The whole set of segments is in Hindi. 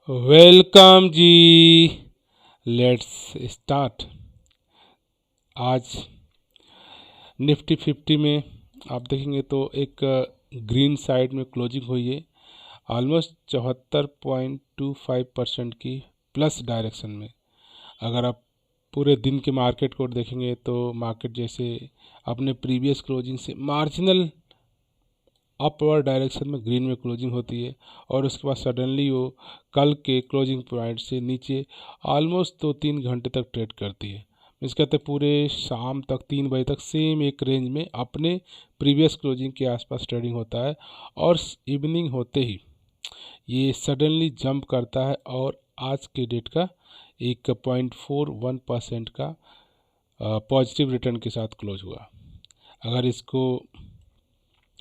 वेलकम जी। Let's start. आज निफ्टी 50 में आप देखेंगे तो एक ग्रीन साइड में क्लोजिंग हुई है, ऑलमोस्ट 74.25% की प्लस डायरेक्शन में। अगर आप पूरे दिन के मार्केट को देखेंगे तो मार्केट जैसे अपने प्रीवियस क्लोजिंग से मार्जिनल अपवर्ड डायरेक्शन में ग्रीन में क्लोजिंग होती है, और उसके बाद सडनली वो कल के क्लोजिंग पॉइंट से नीचे ऑलमोस्ट 2-3 घंटे तक ट्रेड करती है। मीन्स कहते हैं पूरे शाम तक 3 बजे तक सेम एक रेंज में अपने प्रीवियस क्लोजिंग के आसपास ट्रेडिंग होता है, और इवनिंग होते ही ये सडनली जंप करता है और आज के डेट का 1.41% का पॉजिटिव रिटर्न के साथ क्लोज हुआ।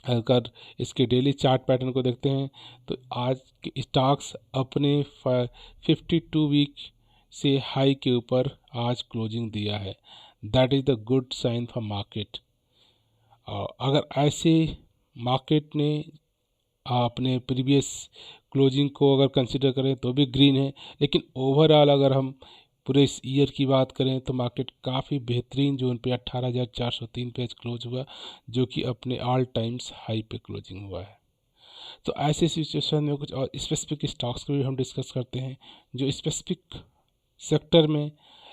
अगर इसके डेली चार्ट पैटर्न को देखते हैं तो आज के स्टॉक्स अपने 52 वीक से हाई के ऊपर आज क्लोजिंग दिया है। That is the good sign for market. अगर ऐसे मार्केट ने अपने प्रीवियस क्लोजिंग को अगर कंसिडर करें तो भी ग्रीन है, लेकिन ओवरऑल अगर हम पूरे इस ईयर की बात करें तो मार्केट काफ़ी बेहतरीन जोन पे 18,403 पे क्लोज हुआ, जो कि अपने ऑल टाइम्स हाई पे क्लोजिंग हुआ है। तो ऐसे सिचुएशन में कुछ और स्पेसिफिक स्टॉक्स को भी हम डिस्कस करते हैं जो स्पेसिफिक सेक्टर में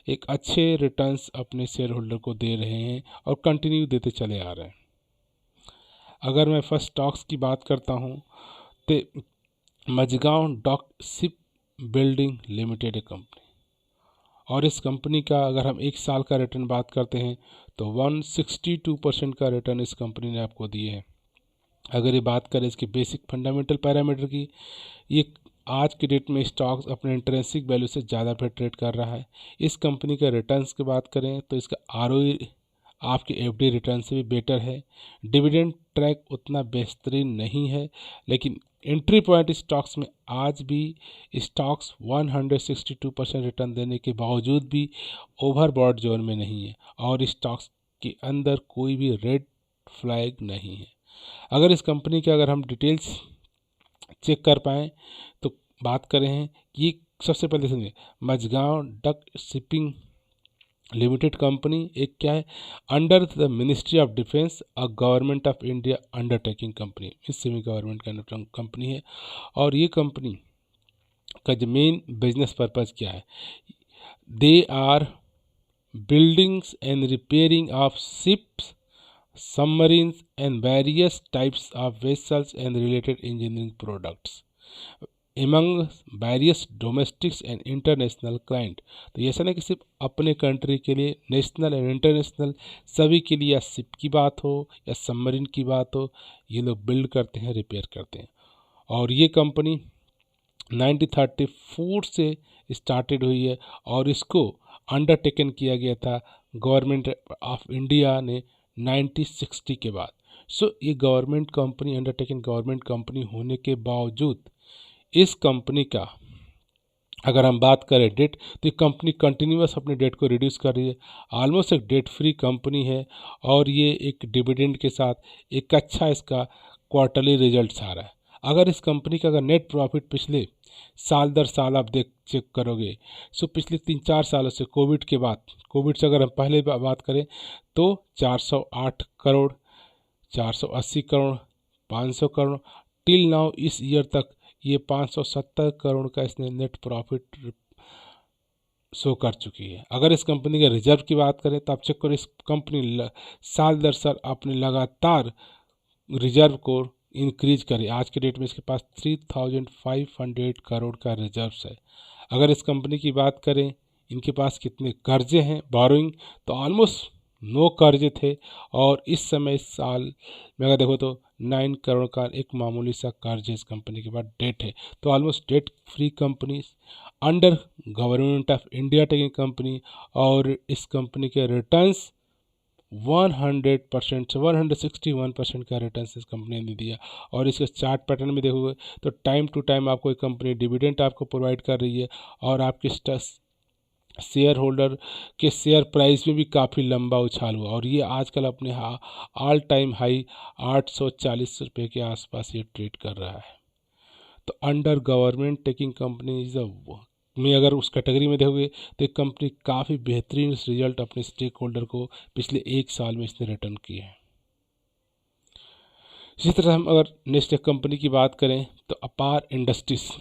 एक अच्छे रिटर्न्स अपने शेयर होल्डर को दे रहे हैं और कंटिन्यू देते चले आ रहे हैं। अगर मैं फर्स्ट स्टॉक्स की बात करता हूँ तो Mazagon dock ship building limited company, और इस कंपनी का अगर हम एक साल का रिटर्न बात करते हैं तो 162% का रिटर्न इस कंपनी ने आपको दिए हैं। अगर ये बात करें इसके बेसिक फंडामेंटल पैरामीटर की, ये आज के डेट में स्टॉक्स अपने इंट्रिंसिक वैल्यू से ज़्यादा पे ट्रेड कर रहा है। इस कंपनी का रिटर्न्स की बात करें तो इसका आरओई आपके एफडी रिटर्न से भी बेटर है। डिविडेंड ट्रैक उतना बेहतरीन नहीं है, लेकिन एंट्री पॉइंट स्टॉक्स में आज भी स्टॉक्स 162% रिटर्न देने के बावजूद भी ओवरबॉट जोन में नहीं है, और स्टॉक्स के अंदर कोई भी रेड फ्लैग नहीं है। अगर इस कंपनी के अगर हम डिटेल्स चेक कर पाएँ तो बात करें हैं कि सबसे पहले सुनिए, Mazagon dock shipping limited company एक क्या है, under the ministry of defence a government of India undertaking company, इस सेमी गवर्नमेंट का कंपनी है। और ये कंपनी का जो मेन बिजनेस पर्पज़ क्या है, they are buildings and repairing of ships, submarines and various types of vessels and related engineering products among various domestics and international client। तो ये ऐसा नहीं कि सिर्फ अपने कंट्री के लिए, नेशनल एंड इंटरनेशनल सभी के लिए, या शिप की बात हो या सबमरीन की बात हो, ये लोग बिल्ड करते हैं, रिपेयर करते हैं। और ये कंपनी 1934 से स्टार्टेड हुई है, और इसको अंडरटेकन किया गया था गवर्नमेंट ऑफ इंडिया ने 1960 के बाद। सो ये government company, undertaken government company होने के बावजूद इस कंपनी का अगर हम बात करें डेट, तो ये कंपनी कंटिन्यूस अपने डेट को रिड्यूस कर रही है, ऑलमोस्ट एक डेट फ्री कंपनी है। और ये एक डिविडेंड के साथ एक अच्छा इसका क्वार्टरली रिजल्ट आ रहा है। अगर इस कंपनी का अगर नेट प्रॉफिट पिछले साल दर साल आप चेक करोगे, सो पिछले 3-4 सालों से कोविड से अगर हम पहले बात करें तो 408 करोड़, 480 करोड़, 500 करोड़, टिल नाउ इस ईयर तक ये 570 करोड़ का इसने नेट प्रॉफिट शो कर चुकी है। अगर इस कंपनी के रिजर्व की बात करें तो आप चेक करो, इस कंपनी साल दर साल अपने लगातार रिजर्व को इंक्रीज करे। आज के डेट में इसके पास 3500 करोड़ का रिजर्व है। अगर इस कंपनी की बात करें इनके पास कितने कर्जे हैं, बोरोइंग, तो ऑलमोस्ट नो कर्जे थे, और इस समय इस साल में अगर देखो तो 9 करोड़ का एक मामूली सा कर्ज है इस कंपनी के पास, डेट है। तो almost debt free company under government of India taking company, और इस कंपनी के रिटर्न्स 100% से 161% का रिटर्न इस कंपनी ने दिया। और इसके चार्ट पैटर्न में देखोगे तो टाइम टू टाइम आपको एक कंपनी डिविडेंड आपको प्रोवाइड कर रही है, और आपके शेयर होल्डर के शेयर प्राइस में भी काफ़ी लंबा उछाल हुआ, और ये आजकल अपने ऑल टाइम हाई 840 रुपये के आसपास ये ट्रेड कर रहा है। तो अंडर गवर्नमेंट टेकिंग कंपनीज में अगर उस कैटेगरी में देखोगे तो एक कंपनी काफ़ी बेहतरीन रिजल्ट अपने स्टेक होल्डर को पिछले 1 साल में इसने रिटर्न किए हैं। इसी तरह हम अगर नेक्स्ट एक कंपनी की बात करें तो अपार इंडस्ट्रीज,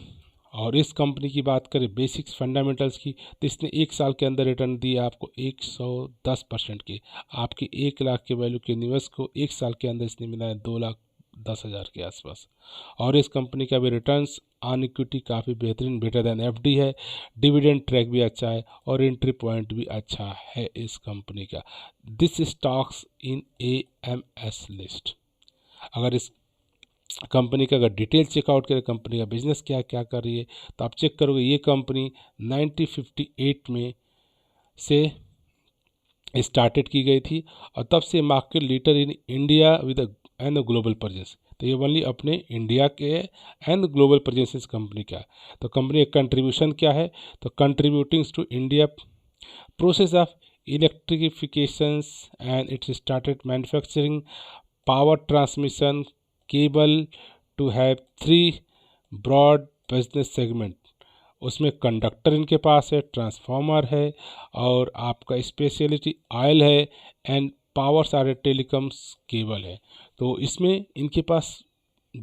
और इस कंपनी की बात करें बेसिक्स फंडामेंटल्स की, तो इसने 1 साल के अंदर रिटर्न दिया आपको 110% के। आपके 1 लाख के वैल्यू के निवेश को 1 साल के अंदर इसने मिला है 2,10,000 के आसपास। और इस कंपनी का भी रिटर्न्स ऑन इक्विटी काफ़ी बेहतरीन, बेटर देन एफडी है। डिविडेंड ट्रैक भी अच्छा है और एंट्री पॉइंट भी अच्छा है इस कंपनी का। This stocks in AMS list. अगर इस कंपनी का अगर डिटेल चेकआउट करें, कंपनी का बिजनेस क्या क्या कर रही है, तो आप चेक करोगे ये कंपनी 1958 में से स्टार्टेड की गई थी और तब से market leader in India with and global presence. तो ये ओनली अपने इंडिया के एंड ग्लोबल प्रेजेंस इस कंपनी का। तो कंपनी का कंट्रीब्यूशन क्या है, तो contributing to India process of electrifications and it's started manufacturing power transmission cable to have 3 broad business segment. उसमें कंडक्टर इनके पास है, ट्रांसफार्मर है और आपका स्पेशलिटी ऑयल है एंड पावर सारे टेलीकॉम्स केबल है। तो इसमें इनके पास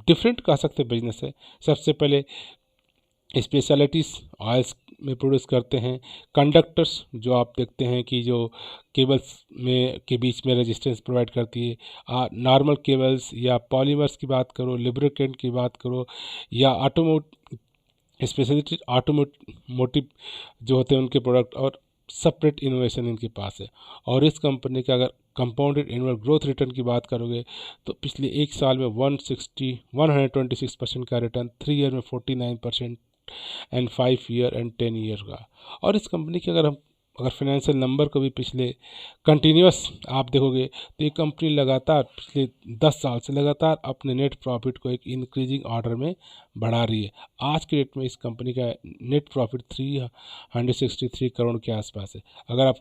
डिफरेंट कह सकते बिजनेस है। सबसे पहले स्पेशलिटीज़ ऑयल्स में प्रोड्यूस करते हैं, कंडक्टर्स जो आप देखते हैं कि जो केबल्स में के बीच में रेजिस्टेंस प्रोवाइड करती है, नॉर्मल केबल्स या पॉलीमर्स की बात करो, लिब्रिकेंट की बात करो या स्पेशलिटी ऑटोमोटिव जो होते हैं उनके प्रोडक्ट, और सेपरेट इनोवेशन इनके पास है। और इस कंपनी का अगर कंपाउंडेड एनुअल ग्रोथ रिटर्न की बात करोगे तो पिछले 1 साल में 126% का रिटर्न, 3 ईयर में 49% एंड 5 ईयर एंड 10 ईयर का। और इस कंपनी के अगर फाइनेंशियल नंबर को भी पिछले कंटिन्यूस आप देखोगे तो ये कंपनी लगातार पिछले 10 साल से लगातार अपने नेट प्रॉफिट को एक इंक्रीजिंग ऑर्डर में बढ़ा रही है। आज के डेट में इस कंपनी का नेट प्रॉफिट 363 करोड़ के आसपास है। अगर आप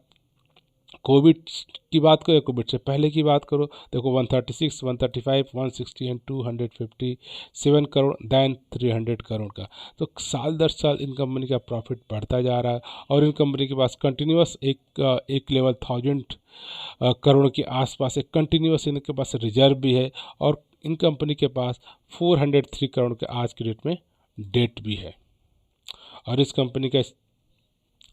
कोविड की बात करो, कोविड से पहले की बात करो, देखो 136, 135, 160 एंड 257 करोड़ दैन 300 करोड़ का। तो साल दर साल इन कंपनी का प्रॉफिट बढ़ता जा रहा है और इन कंपनी के पास कंटिन्यूस एक लेवल 1000 करोड़ के आसपास एक कंटिन्यूस इनके पास रिजर्व भी है और इन कंपनी के पास 403 करोड़ के आज की डेट में डेट भी है। और इस कंपनी का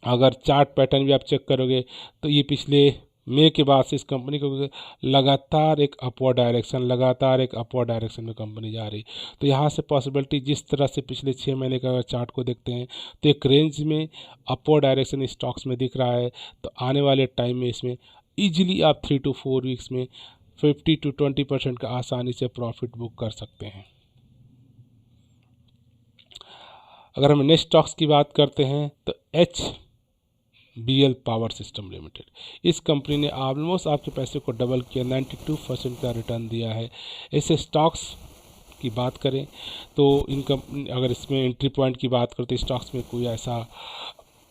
अगर चार्ट पैटर्न भी आप चेक करोगे तो ये पिछले मई के बाद से इस कंपनी को लगातार एक अपवर्ड डायरेक्शन में कंपनी जा रही। तो यहाँ से पॉसिबिलिटी जिस तरह से पिछले 6 महीने का अगर चार्ट को देखते हैं तो एक रेंज में अपवर्ड डायरेक्शन स्टॉक्स में दिख रहा है। तो आने वाले टाइम में इसमें ईजिली आप 3 to 4 वीक्स में 50 to 20% का आसानी से प्रॉफिट बुक कर सकते हैं। अगर हम नेक्स्ट स्टॉक्स की बात करते हैं तो HBL पावर सिस्टम लिमिटेड, इस कंपनी ने ऑलमोस्ट आपके पैसे को डबल किया, 92% का रिटर्न दिया है। ऐसे स्टॉक्स की बात करें तो इन कंपनी अगर इसमें एंट्री पॉइंट की बात करते हैं स्टॉक्स में कोई ऐसा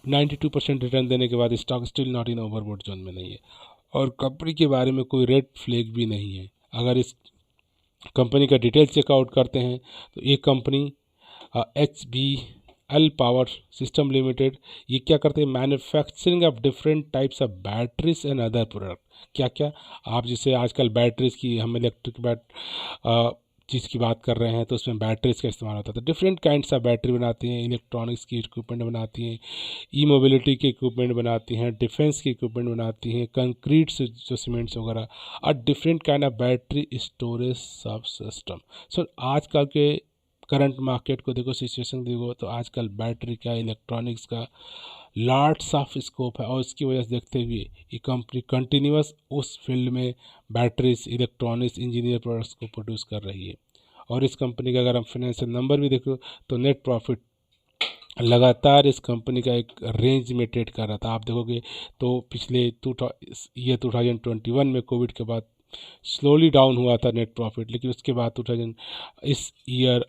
92% रिटर्न देने के बाद stock still not in overbought zone में नहीं है और कंपनी के बारे में कोई रेड फ्लैग भी नहीं है। अगर इस कंपनी का डिटेल चेकआउट करते हैं तो ये company HBL power system limited ये क्या करते हैं, manufacturing of different types of batteries and other product. क्या क्या आप जैसे आजकल बैटरीज की हम इलेक्ट्रिक चीज़ की बात कर रहे हैं तो उसमें बैटरीज का इस्तेमाल होता है। तो डिफरेंट काइंड्स ऑफ बैटरी बनाती हैं, इलेक्ट्रॉनिक्स की इक्विपमेंट बनाती हैं, ई मोबिलिटी के इक्विपमेंट बनाती हैं, डिफेंस के इक्विपमेंट बनाती हैं, कंक्रीट से जो सीमेंट्स वगैरह और different kind of battery storage सब सिस्टम। सो आजकल के करंट मार्केट को देखो, सिचुएशन देखो तो आजकल बैटरी का, इलेक्ट्रॉनिक्स का लॉट्स ऑफ स्कोप है और इसकी वजह से देखते हुए ये कंपनी कंटिन्यूस उस फील्ड में बैटरीज, इलेक्ट्रॉनिक्स, इंजीनियर प्रोडक्ट्स को प्रोड्यूस कर रही है। और इस कंपनी का अगर हम फाइनेंशियल नंबर भी देखो तो नेट प्रॉफिट लगातार इस कंपनी का एक रेंज में ट्रेड कर रहा था। आप देखोगे तो पिछले ईयर 2021 में कोविड के बाद स्लोली डाउन हुआ था नेट प्रॉफिट, लेकिन उसके बाद 2000 इस year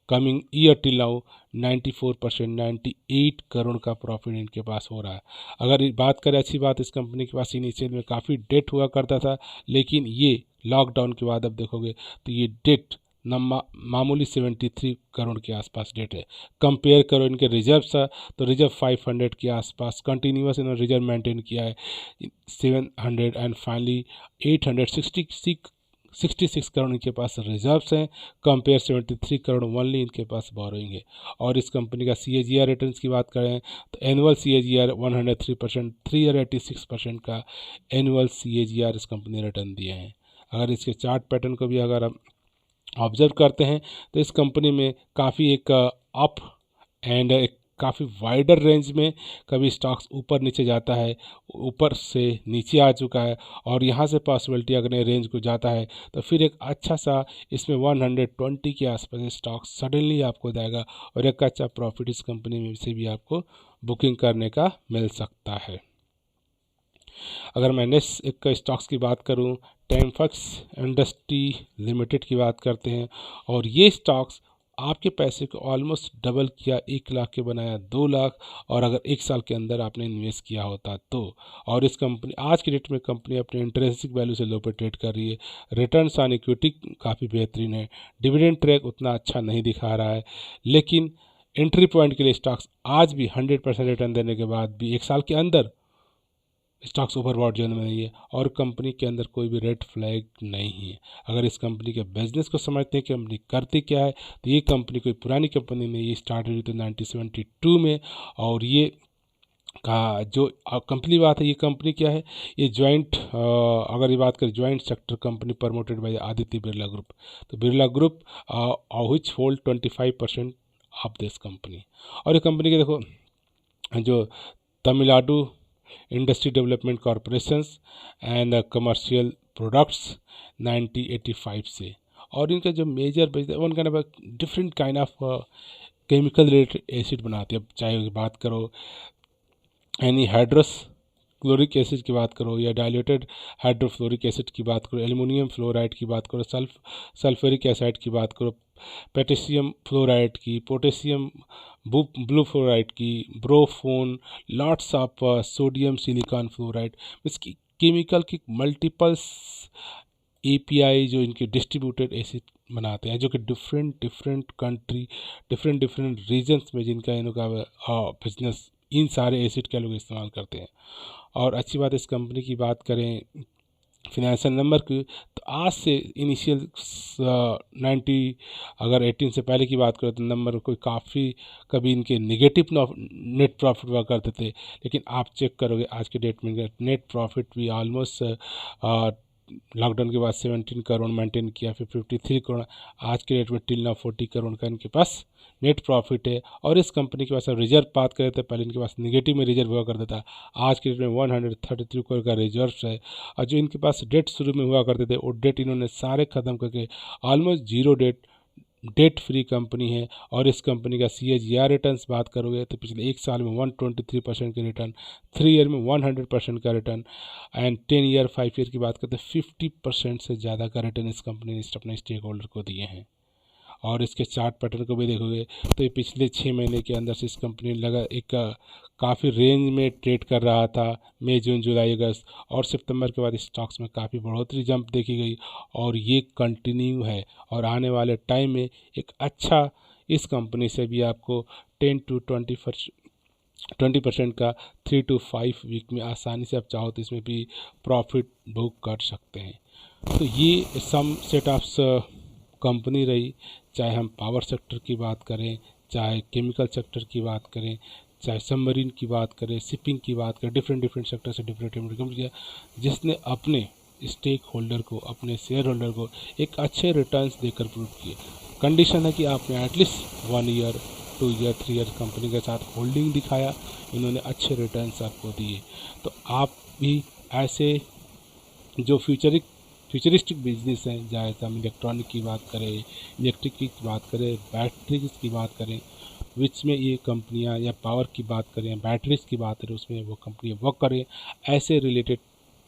coming year till now 94%, 98 crore का प्रॉफिट इनके पास हो रहा है। अगर बात करें अच्छी बात, इस कंपनी के पास इनिशियल में काफ़ी डेट हुआ करता था, लेकिन ये लॉकडाउन के बाद अब देखोगे तो ये डेट मामूली 73 करोड़ के आसपास डेट है। कंपेयर करो इनके रिजर्व्स तो रिजर्व 500 के आसपास, कंटिन्यूस इन्होंने रिजर्व मेंटेन किया है 700 एंड फाइनली 866 करोड़ इनके पास रिजर्व्स हैं, कंपेयर 73 करोड़ ओनली इनके पास बोरोइंग है। और इस कंपनी का CAGR रिटर्न्स की बात करें तो एनुअल CAGR 103%, 3 ईयर 86% का एनुअल CAGR इस कंपनी ने रिटर्न दिए हैं। अगर इसके चार्ट पैटर्न को भी अगर हम ऑब्जर्व करते हैं तो इस कंपनी में काफ़ी एक अप एंड एक काफ़ी वाइडर रेंज में कभी स्टॉक्स ऊपर नीचे जाता है, ऊपर से नीचे आ चुका है, और यहाँ से पॉसिबिलिटी अगर ये रेंज को जाता है तो फिर एक अच्छा सा इसमें 120 के आसपास स्टॉक सडनली आपको देगा और एक अच्छा प्रॉफिट इस कंपनी में से भी आपको बुकिंग करने का मिल सकता है। अगर मैं नेक्स्ट एक स्टॉक्स की बात करूं, टेम्फक्स इंडस्ट्री लिमिटेड की बात करते हैं, और ये स्टॉक्स आपके पैसे को ऑलमोस्ट डबल किया, 1 लाख के बनाया 2 लाख, और अगर 1 साल के अंदर आपने इन्वेस्ट किया होता तो। और इस कंपनी आज की डेट में कंपनी अपने इंट्रिंसिक वैल्यू से लो पे ट्रेड कर रही है, रिटर्न्स ऑन इक्विटी काफ़ी बेहतरीन है, डिविडेंड ट्रैक उतना अच्छा नहीं दिखा रहा है, लेकिन एंट्री पॉइंट के लिए स्टॉक्स आज भी 100% रिटर्न देने के बाद भी 1 साल के अंदर स्टॉक्स ओवरबॉट जोन में नहीं है, और कंपनी के अंदर कोई भी रेड फ्लैग नहीं है। अगर इस कंपनी के बिजनेस को समझते हैं कि कंपनी करती क्या है, तो ये कंपनी कोई पुरानी कंपनी नहीं, ये स्टार्ट हुई थी 1972 में, और ये का जो कंपनी बात है, ये कंपनी क्या है, ये जॉइंट अगर ये बात करें joint sector company promoted by Aditya Birla group, तो Birla group which hold 25% of this company. और ये कंपनी के देखो जो Tamil Nadu industry development corporations and commercial products 1985 से, और इनका जो major business one kind of different kind of chemical related acid बनाती है। अब चाहे बात करो एनी हाइड्रोस क्लोरिक एसिड की बात करो या डाइल्यूटेड हाइड्रोफ्लोरिक एसिड की बात करो, एल्युमिनियम फ्लोराइड की बात करो, सल्फ्यूरिक एसिड की बात करो, पोटेशियम फ्लोराइड की, पोटेशियम ब्लू फ्लोराइड की, ब्रोफोन, lots of sodium silicon fluoride, इसकी केमिकल की मल्टीपल्स API जो इनके डिस्ट्रीब्यूटेड एसिड बनाते हैं, जो कि डिफरेंट कंट्री डिफरेंट रीजन्स में जिनका इनका बिजनेस, इन सारे एसिड का लोग इस्तेमाल करते हैं। और अच्छी बात इस कंपनी की बात करें फिनेंशियल नंबर की, तो आज से इनिशियल 90 अगर 18 से पहले की बात करें तो नंबर कोई काफ़ी कभी इनके नेगेटिव नेट प्रॉफिट हुआ करते थे, लेकिन आप चेक करोगे आज के डेट में नेट प्रॉफिट भी ऑलमोस्ट लॉकडाउन के बाद 17 करोड़ मेंटेन किया, फिर 53 करोड़, आज के डेट में टिल ना 40 करोड़ का इनके पास नेट प्रॉफिट है। और इस कंपनी के पास अब रिजर्व बात करें तो पहले इनके पास निगेटिव में रिजर्व हुआ करता था, आज के डेट में 133 करोड़ का रिजर्व है, और जो इनके पास डेट शुरू में हुआ करते थे वो डेट इन्होंने सारे ख़त्म करके almost zero debt free company है। और इस कंपनी का CAGR रिटर्न्स बात करोगे तो पिछले 1 साल में 123% के रिटर्न, 3 ईयर में 100% का रिटर्न, एंड 10 ईयर 5 ईयर की बात करते हैं 50% से ज़्यादा का रिटर्न इस कंपनी ने अपने स्टेक होल्डर को दिए हैं। और इसके चार्ट पैटर्न को भी देखोगे तो ये पिछले 6 महीने के अंदर से इस कंपनी लगा एक काफ़ी रेंज में ट्रेड कर रहा था, मई जून जुलाई अगस्त, और सितंबर के बाद स्टॉक्स में काफ़ी बढ़ोतरी जंप देखी गई, और ये कंटिन्यू है। और आने वाले टाइम में एक अच्छा इस कंपनी से भी आपको 10 to 20% का 3 to 5 वीक में आसानी से आप चाहो तो इसमें भी प्रॉफिट बुक कर सकते हैं। तो ये सम सेट ऑफ कंपनी रही, चाहे हम पावर सेक्टर की बात करें, चाहे केमिकल सेक्टर की बात करें, चाहे सबमरीन की बात करें, शिपिंग की बात करें, डिफरेंट सेक्टर से डिफरेंट कंपनी जिसने अपने स्टेक होल्डर को, अपने शेयर होल्डर को एक अच्छे रिटर्न्स देकर प्रूव किए। कंडीशन है कि आपने at least 1 year 2 year 3 year company के साथ होल्डिंग दिखाया, इन्होंने अच्छे रिटर्न्स आपको दिए। तो आप भी ऐसे जो फ्यूचरिस्टिक बिजनेस हैं, चाहे हम इलेक्ट्रॉनिक की बात करें, इलेक्ट्रिक की बात करें, बैटरीज की बात करें, विच में ये कंपनियां, या पावर की बात करें, बैटरीज की बात करें, उसमें वो कंपनियां वर्क करें, ऐसे रिलेटेड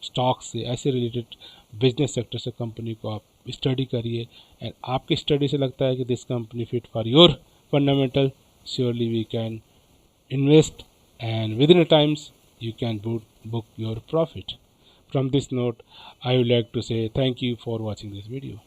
स्टॉक से, ऐसे रिलेटेड बिजनेस सेक्टर से कंपनी को आप स्टडी करिए, एंड आपकी स्टडी से लगता है कि this company fit for your fundamental, surely we can invest, and within a times you can book your profit. From this note, I would like to say thank you for watching this video.